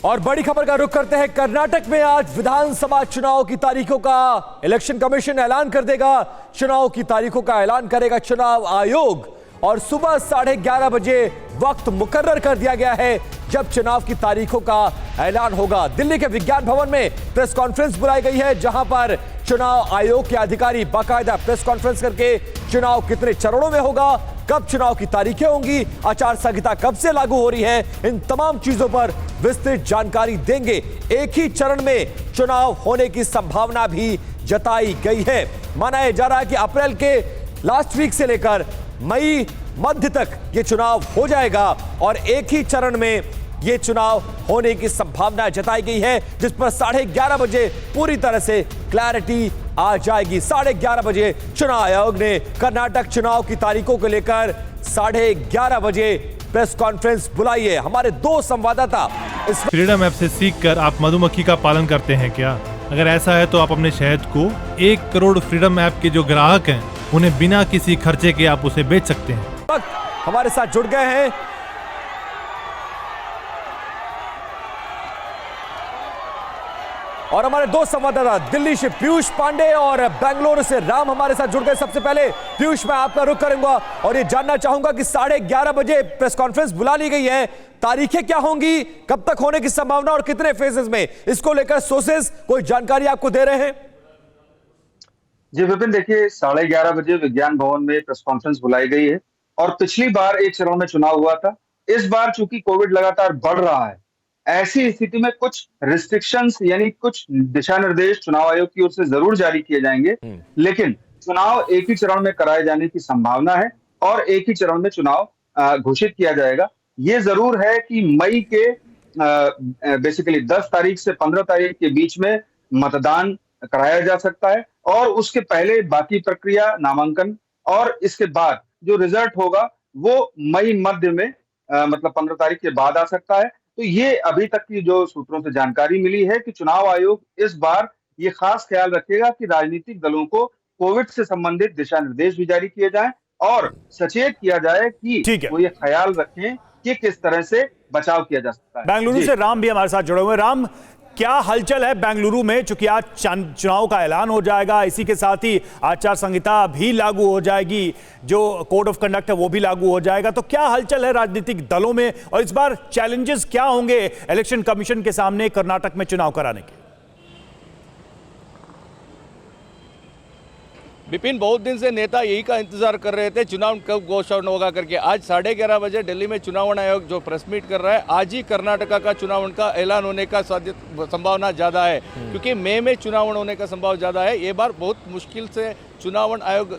और बड़ी खबर का रुख करते हैं। कर्नाटक में आज विधानसभा चुनाव की तारीखों का इलेक्शन कमीशन ऐलान कर देगा। चुनाव की तारीखों का ऐलान करेगा चुनाव आयोग और सुबह 11:30 बजे वक्त मुकर्रर कर दिया गया है जब चुनाव की तारीखों का ऐलान होगा। दिल्ली के विज्ञान भवन में प्रेस कॉन्फ्रेंस बुलाई गई है जहां पर चुनाव आयोग के अधिकारी बाकायदा प्रेस कॉन्फ्रेंस करके चुनाव कितने चरणों में होगा, कब चुनाव की तारीखें होंगी, आचार संहिता कब से लागू हो रही है, इन तमाम चीजों पर विस्तृत जानकारी देंगे। एक ही चरण में चुनाव होने की संभावना भी जताई गई है। माना जा रहा है कि अप्रैल के लास्ट वीक से लेकर मई मध्य तक यह चुनाव हो जाएगा और एक ही चरण में यह चुनाव होने की संभावना जताई गई है, जिस पर 11:30 बजे पूरी तरह से क्लैरिटी आ जाएगी। 11:30 बजे चुनाव आयोग ने कर्नाटक चुनाव की तारीखों को लेकर 11:30 बजे प्रेस कॉन्फ्रेंस बुलाई है। हमारे दो संवाददाता इस फ्रीडम ऐप से सीखकर आप मधुमक्खी का पालन करते हैं क्या? अगर ऐसा है तो आप अपने शहद को 1 करोड़ फ्रीडम ऐप के जो ग्राहक हैं उन्हें बिना किसी खर्चे के आप उसे बेच सकते हैं। हमारे साथ जुड़ गए हैं और हमारे दो संवाददाता दिल्ली से पीयूष पांडे और बेंगलुरु से राम हमारे साथ जुड़ गए। सबसे पहले पीयूष, मैं आपका रुख करूंगा और ये जानना चाहूंगा कि 11:30 बजे प्रेस कॉन्फ्रेंस बुला ली गई है, तारीखें क्या होंगी, कब तक होने की संभावना और कितने फेजेस में, इसको लेकर सोर्सेस कोई जानकारी आपको दे रहे हैं? जी विपिन, देखिए 11:30 बजे विज्ञान भवन में प्रेस कॉन्फ्रेंस बुलाई गई है और पिछली बार एक चरण में चुनाव हुआ था। इस बार चूंकि कोविड लगातार बढ़ रहा है, ऐसी स्थिति में कुछ रिस्ट्रिक्शंस यानी कुछ दिशा निर्देश चुनाव आयोग की ओर से जरूर जारी किए जाएंगे, लेकिन चुनाव एक ही चरण में कराए जाने की संभावना है और एक ही चरण में चुनाव घोषित किया जाएगा। ये जरूर है कि मई के बेसिकली 10 तारीख से 15 तारीख के बीच में मतदान कराया जा सकता है और उसके पहले बाकी प्रक्रिया, नामांकन और इसके बाद जो रिजल्ट होगा वो मई मध्य में मतलब 15 तारीख के बाद आ सकता है। तो ये अभी तक की जो सूत्रों से जानकारी मिली है कि चुनाव आयोग इस बार ये खास ख्याल रखेगा कि राजनीतिक दलों को कोविड से संबंधित दिशा निर्देश भी जारी किए जाएं और सचेत किया जाए कि वो ये ख्याल रखें कि किस तरह से बचाव किया जा सकता है। बेंगलुरु से राम भी हमारे साथ जुड़े हुए। राम, क्या हलचल है बेंगलुरु में? चूंकि आज चुनाव का ऐलान हो जाएगा, इसी के साथ ही आचार संहिता भी लागू हो जाएगी, जो कोड ऑफ कंडक्ट है वो भी लागू हो जाएगा, तो क्या हलचल है राजनीतिक दलों में और इस बार चैलेंजेस क्या होंगे इलेक्शन कमीशन के सामने कर्नाटक में चुनाव कराने के? विपिन, बहुत दिन से नेता यही का इंतजार कर रहे थे चुनाव कब घोषणा होगा करके। आज 11:30 बजे दिल्ली में चुनाव आयोग जो प्रेस मीट कर रहा है, आज ही कर्नाटका का चुनाव का ऐलान होने का संभावना ज़्यादा है, क्योंकि मई में चुनाव होने का संभावना ज़्यादा है। ये बार बहुत मुश्किल से चुनाव आयोग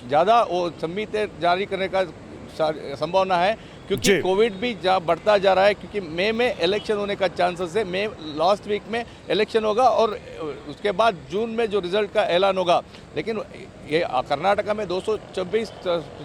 ज़्यादा संहिता जारी करने का संभावना है, क्योंकि कोविड भी बढ़ता जा रहा है, क्योंकि मई में इलेक्शन होने का चांसेस है। मई लास्ट वीक में इलेक्शन होगा और उसके बाद जून में जो रिजल्ट का ऐलान होगा। लेकिन ये कर्नाटका में 224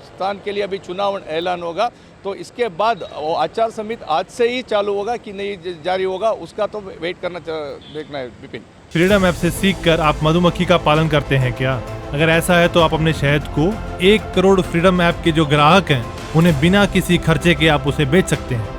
स्थान के लिए अभी चुनाव ऐलान होगा, तो इसके बाद वो आचार संहिता आज से ही चालू होगा कि नहीं जारी होगा, उसका तो वेट करना देखना है। विपिन, फ्रीडम ऐप से सीखकर आप मधुमक्खी का पालन करते हैं क्या? अगर ऐसा है तो आप अपने शहद को 1 करोड़ फ्रीडम ऐप के जो ग्राहक हैं उन्हें बिना किसी खर्चे के आप उसे बेच सकते हैं।